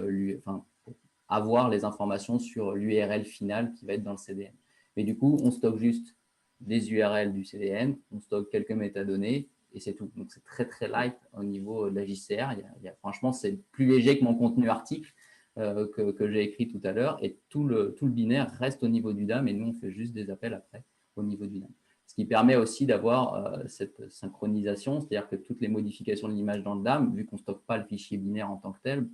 pour avoir les informations sur l'URL finale qui va être dans le CDN. Mais du coup, on stocke juste des URL du CDN, on stocke quelques métadonnées et c'est tout. Donc, c'est très, très light au niveau de la JCR. Franchement, c'est plus léger que mon contenu article que j'ai écrit tout à l'heure et tout le binaire reste au niveau du DAM et nous, on fait juste des appels après au niveau du DAM. Ce qui permet aussi d'avoir cette synchronisation, c'est-à-dire que toutes les modifications de l'image dans le DAM, vu qu'on ne stocke pas le fichier binaire en tant que tel,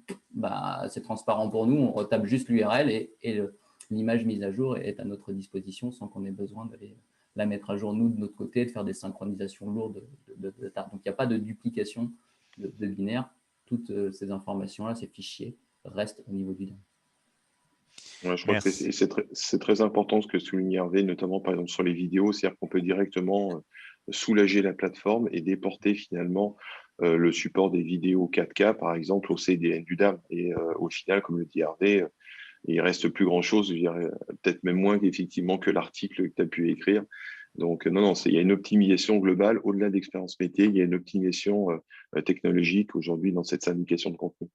c'est transparent pour nous, on retape juste l'URL et l'image mise à jour est à notre disposition sans qu'on ait besoin d'aller la mettre à jour, nous, de notre côté, de faire des synchronisations lourdes de data. Donc, il n'y a pas de duplication de binaire. Toutes ces informations-là, ces fichiers, restent au niveau du DAM. Ouais, je crois que c'est très important ce que souligne Hervé, notamment par exemple sur les vidéos, c'est-à-dire qu'on peut directement soulager la plateforme et déporter finalement le support des vidéos 4K, par exemple, au CDN du DAM. Et au final, comme le dit Hervé, il reste plus grand-chose, peut-être même moins effectivement que l'article que tu as pu écrire. Donc, non, il y a une optimisation globale. Au-delà de l'expérience métier, il y a une optimisation technologique aujourd'hui dans cette syndication de contenu.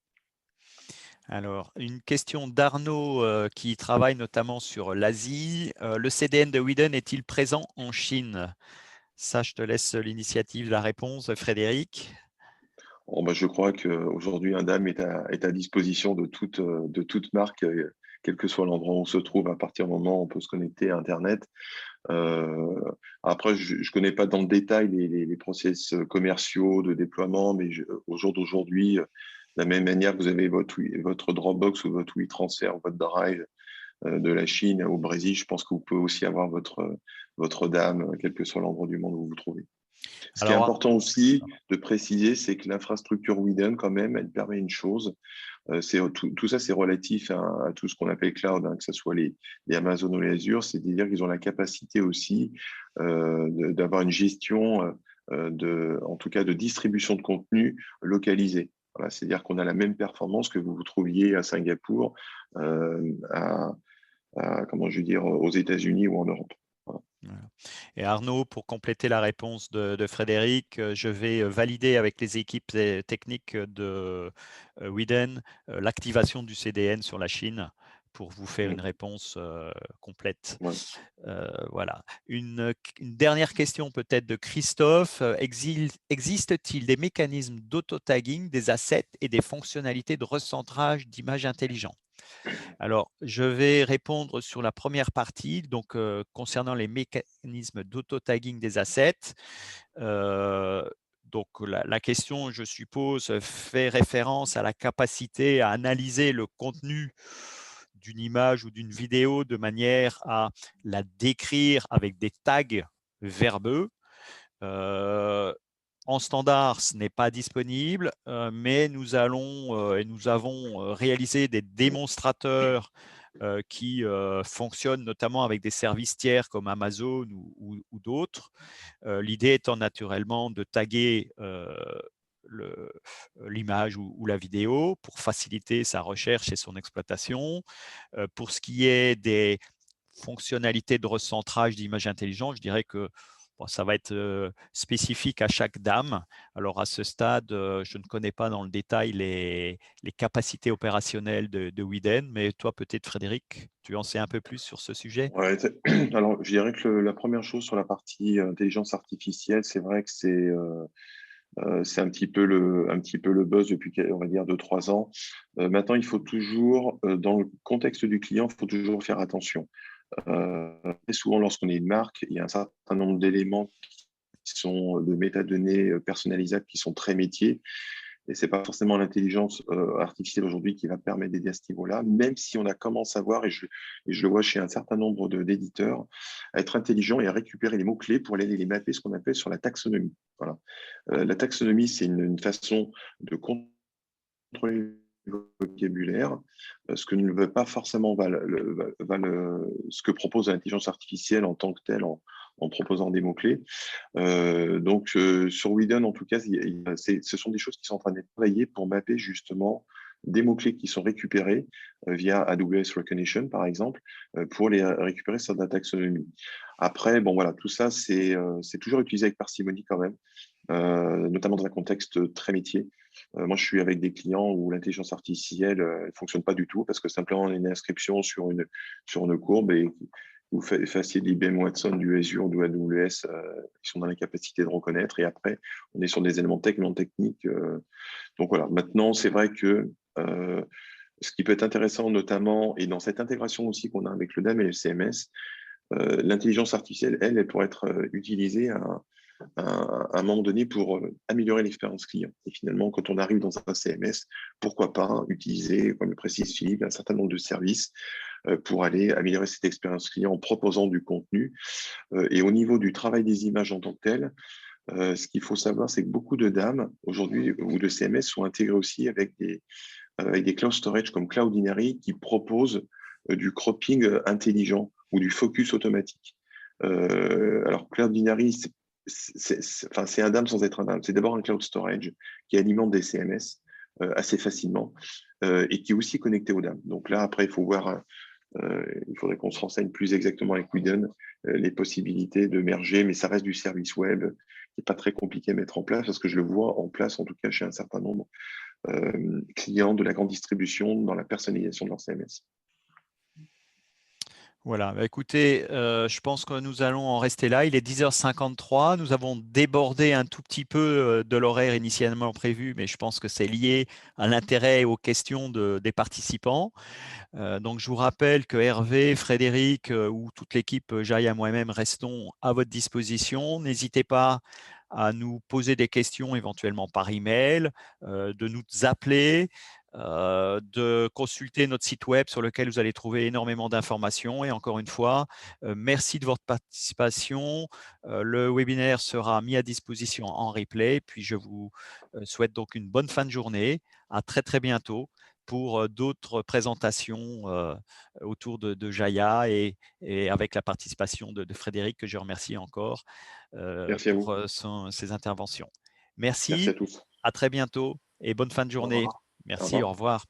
Alors, une question d'Arnaud qui travaille notamment sur l'Asie. Le CDN de Widen est-il présent en Chine? Ça, je te laisse l'initiative, la réponse, Frédéric. Je crois qu'aujourd'hui, un DAM est à disposition de toute marque, quel que soit l'endroit où on se trouve, à partir du moment où on peut se connecter à Internet. Après, je ne connais pas dans le détail les process commerciaux de déploiement, mais au jour d'aujourd'hui, de la même manière que vous avez votre Dropbox ou votre WeTransfer, votre Drive de la Chine au Brésil, je pense que vous pouvez aussi avoir votre DAM, quel que soit l'endroit du monde où vous vous trouvez. Ce qui est important aussi de préciser, c'est que l'infrastructure Widen, quand même, elle permet une chose. Tout ça, c'est relatif à tout ce qu'on appelle cloud, que ce soit les Amazon ou les Azure, c'est-à-dire qu'ils ont la capacité aussi d'avoir une gestion, en tout cas de distribution de contenu localisée. Voilà, c'est-à-dire qu'on a la même performance que vous vous trouviez à Singapour, aux États-Unis ou en Europe. Voilà. Et Arnaud, pour compléter la réponse de Frédéric, je vais valider avec les équipes techniques de Widen l'activation du CDN sur la Chine pour vous faire une réponse complète. Ouais. Voilà. Une dernière question peut-être de Christophe. Existe-t-il des mécanismes d'auto-tagging des assets et des fonctionnalités de recentrage d'images intelligents? Alors, je vais répondre sur la première partie, donc concernant les mécanismes d'auto-tagging des assets. Donc, la question, je suppose, fait référence à la capacité à analyser le contenu d'une image ou d'une vidéo de manière à la décrire avec des tags verbeux. En standard, ce n'est pas disponible, mais nous avons réalisé des démonstrateurs qui fonctionnent notamment avec des services tiers comme Amazon ou d'autres. L'idée étant naturellement de taguer l'image ou la vidéo pour faciliter sa recherche et son exploitation. Pour ce qui est des fonctionnalités de recentrage d'images intelligentes, je dirais que ça va être spécifique à chaque DAM. Alors, à ce stade, je ne connais pas dans le détail les capacités opérationnelles de Widen, mais toi, peut-être, Frédéric, tu en sais un peu plus sur ce sujet? Ouais, alors, je dirais que la première chose sur la partie intelligence artificielle, c'est vrai que c'est un petit peu le buzz depuis, on va dire, 2-3 ans. Maintenant, il faut toujours, dans le contexte du client, il faut toujours faire attention. Très souvent, lorsqu'on est une marque, il y a un certain nombre d'éléments qui sont de métadonnées personnalisables qui sont très métiers. Et ce n'est pas forcément l'intelligence artificielle aujourd'hui qui va permettre d'aider à ce niveau-là, même si on a commencé à voir, et je le vois chez un certain nombre d'éditeurs, à être intelligent et à récupérer les mots-clés pour aller les mapper, ce qu'on appelle sur la taxonomie. Voilà. La taxonomie, c'est une façon de contrôler le vocabulaire, ce que ne veut pas forcément ce que propose l'intelligence artificielle en tant que telle, en proposant des mots-clés. Donc, sur Widen, en tout cas, ce sont des choses qui sont en train d'être travaillées pour mapper justement des mots-clés qui sont récupérés via AWS Recognition, par exemple, pour les récupérer sur la taxonomie. Après, bon, voilà, tout ça, c'est toujours utilisé avec parcimonie quand même, notamment dans un contexte très métier. Moi, je suis avec des clients où l'intelligence artificielle ne fonctionne pas du tout parce que simplement on a une inscription sur une courbe et vous fassiez de l'IBM Watson, du Azure, du AWS, ils sont dans la capacité de reconnaître. Et après, on est sur des éléments techniques. Donc voilà, maintenant, c'est vrai que ce qui peut être intéressant notamment, et dans cette intégration aussi qu'on a avec le DAM et le CMS, l'intelligence artificielle, elle pourrait être utilisée à un moment donné pour améliorer l'expérience client. Et finalement, quand on arrive dans un CMS, pourquoi pas utiliser, comme le précise Philippe, un certain nombre de services pour aller améliorer cette expérience client en proposant du contenu. Et au niveau du travail des images en tant que tel, ce qu'il faut savoir, c'est que beaucoup de DAM aujourd'hui ou de CMS sont intégrés aussi avec des cloud storage comme Cloudinary qui proposent du cropping intelligent ou du focus automatique. Alors Cloudinary, c'est un DAM sans être un DAM. C'est d'abord un cloud storage qui alimente des CMS assez facilement et qui est aussi connecté au DAM. Donc là, après, il faut voir, il faudrait qu'on se renseigne plus exactement avec Widen les possibilités de merger, mais ça reste du service web qui n'est pas très compliqué à mettre en place parce que je le vois en place, en tout cas chez un certain nombre clients de la grande distribution dans la personnalisation de leur CMS. Voilà, bah, écoutez, je pense que nous allons en rester là. Il est 10h53. Nous avons débordé un tout petit peu de l'horaire initialement prévu, mais je pense que c'est lié à l'intérêt et aux questions des participants. Donc, je vous rappelle que Hervé, Frédéric ou toute l'équipe Jaya, moi-même, restons à votre disposition. N'hésitez pas à nous poser des questions éventuellement par email, de nous appeler, de consulter notre site web sur lequel vous allez trouver énormément d'informations. Et encore une fois, merci de votre participation. Le webinaire sera mis à disposition en replay. Puis je vous souhaite donc une bonne fin de journée. À très très bientôt pour d'autres présentations autour de Jaya et avec la participation de Frédéric, que je remercie encore Merci à vous. pour ses interventions. Merci Merci, à tous. à très bientôt et bonne fin de Au journée. revoir. Merci, Au revoir. au revoir.